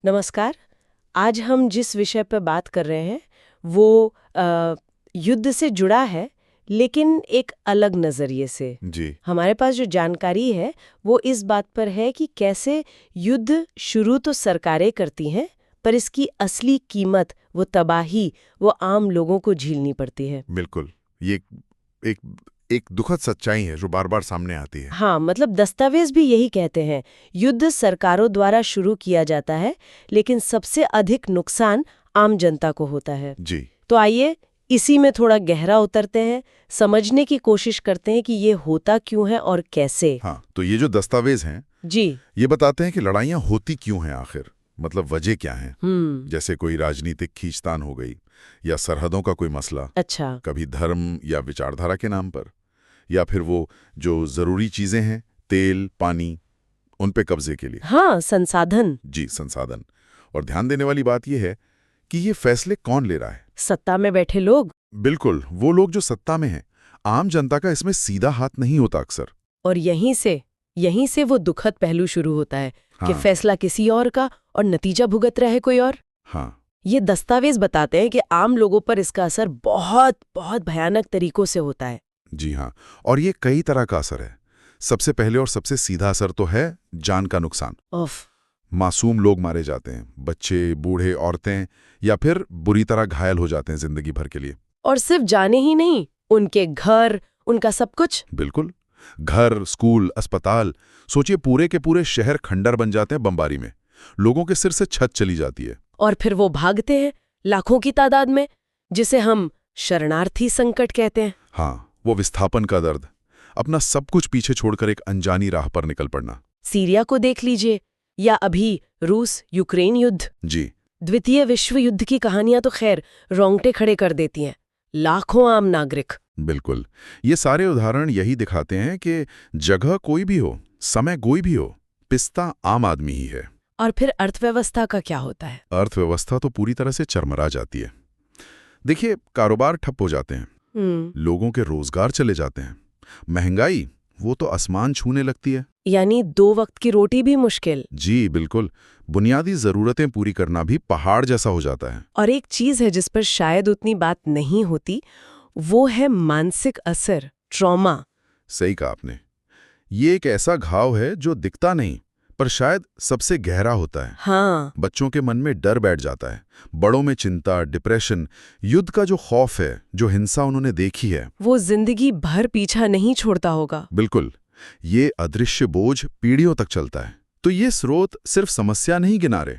नमस्कार। आज हम जिस विषय पर बात कर रहे हैं वो युद्ध से जुड़ा है, लेकिन एक अलग नज़रिए से। जी। हमारे पास जो जानकारी है वो इस बात पर है कि कैसे युद्ध शुरू तो सरकारें करती हैं, पर इसकी असली कीमत, वो तबाही, वो आम लोगों को झेलनी पड़ती है। बिल्कुल। ये एक एक दुखद सच्चाई है जो बार बार सामने आती है। हाँ, मतलब दस्तावेज भी यही कहते हैं, युद्ध सरकारों द्वारा शुरू किया जाता है, लेकिन सबसे अधिक नुकसान आम जनता को होता है। जी। तो आइए इसी में थोड़ा गहरा उतरते हैं, समझने की कोशिश करते हैं कि ये होता क्यों है और कैसे। हाँ, तो ये जो दस्तावेज हैं जी। ये बताते हैं कि लड़ाइयाँ होती क्यों हैं आखिर, मतलब वजह क्या है। जैसे कोई राजनीतिक खींचतान हो गई या सरहदों का कोई मसला, अच्छा। कभी धर्म या विचारधारा के नाम पर, या फिर वो जो जरूरी चीजें हैं, तेल पानी, उन पे कब्जे के लिए। हाँ, संसाधन। जी, संसाधन। और ध्यान देने वाली बात यह है कि ये फैसले कौन ले रहा है। सत्ता में बैठे लोग। बिल्कुल, वो लोग जो सत्ता में हैं। आम जनता का इसमें सीधा हाथ नहीं होता अक्सर। और यहीं से वो दुखद पहलू शुरू होता है कि हाँ। फैसला किसी और का और नतीजा भुगत रहा है कोई और। हाँ। ये दस्तावेज बताते हैं कि आम लोगों पर इसका असर बहुत बहुत भयानक तरीकों से होता है। जी हाँ, और ये कई तरह का असर है। सबसे पहले और सबसे सीधा असर तो है जान का नुकसान। उफ। मासूम लोग मारे जाते हैं, बच्चे, बूढ़े, औरतें, या फिर बुरी तरह घायल हो जाते हैं जिंदगी भर के लिए। और सिर्फ जाने ही नहीं, उनके घर, उनका सब कुछ। बिल्कुल। घर, स्कूल, अस्पताल, सोचिए पूरे के पूरे शहर खंडर बन जाते हैं बमबारी में। लोगों के सिर से छत चली जाती है। और फिर वो भागते हैं लाखों की तादाद में, जिसे हम शरणार्थी संकट कहते हैं। हाँ, वो विस्थापन का दर्द, अपना सब कुछ पीछे छोड़कर एक अनजानी राह पर निकल पड़ना। सीरिया को देख लीजिए, या अभी रूस यूक्रेन युद्ध। जी। द्वितीय विश्व युद्ध की कहानियां तो खैर रोंगटे खड़े कर देती हैं। लाखों आम नागरिक। बिल्कुल। ये सारे उदाहरण यही दिखाते हैं कि जगह कोई भी हो, समय कोई भी हो, पिस्ता आम आदमी ही है। और फिर अर्थव्यवस्था का क्या होता है? अर्थव्यवस्था तो पूरी तरह से चरमरा जाती है। देखिए, कारोबार ठप हो जाते हैं, लोगों के रोजगार चले जाते हैं, महंगाई वो तो आसमान छूने लगती है। यानी 2 वक्त की रोटी भी मुश्किल। जी बिल्कुल। बुनियादी जरूरतें पूरी करना भी पहाड़ जैसा हो जाता है। और एक चीज है जिस पर शायद उतनी बात नहीं होती, वो है मानसिक असर, ट्रॉमा। सही कहा आपने। ये एक ऐसा घाव है जो दिखता नहीं, पर शायद सबसे गहरा होता है। हाँ। बच्चों के मन में डर बैठ जाता है, बड़ों में चिंता, डिप्रेशन, युद्ध का जो खौफ है, जो हिंसा उन्होंने देखी है, वो जिंदगी भर पीछा नहीं छोड़ता होगा। बिल्कुल। ये अदृश्य बोझ पीढ़ियों तक चलता है। तो ये स्रोत सिर्फ समस्या नहीं गिना रहे,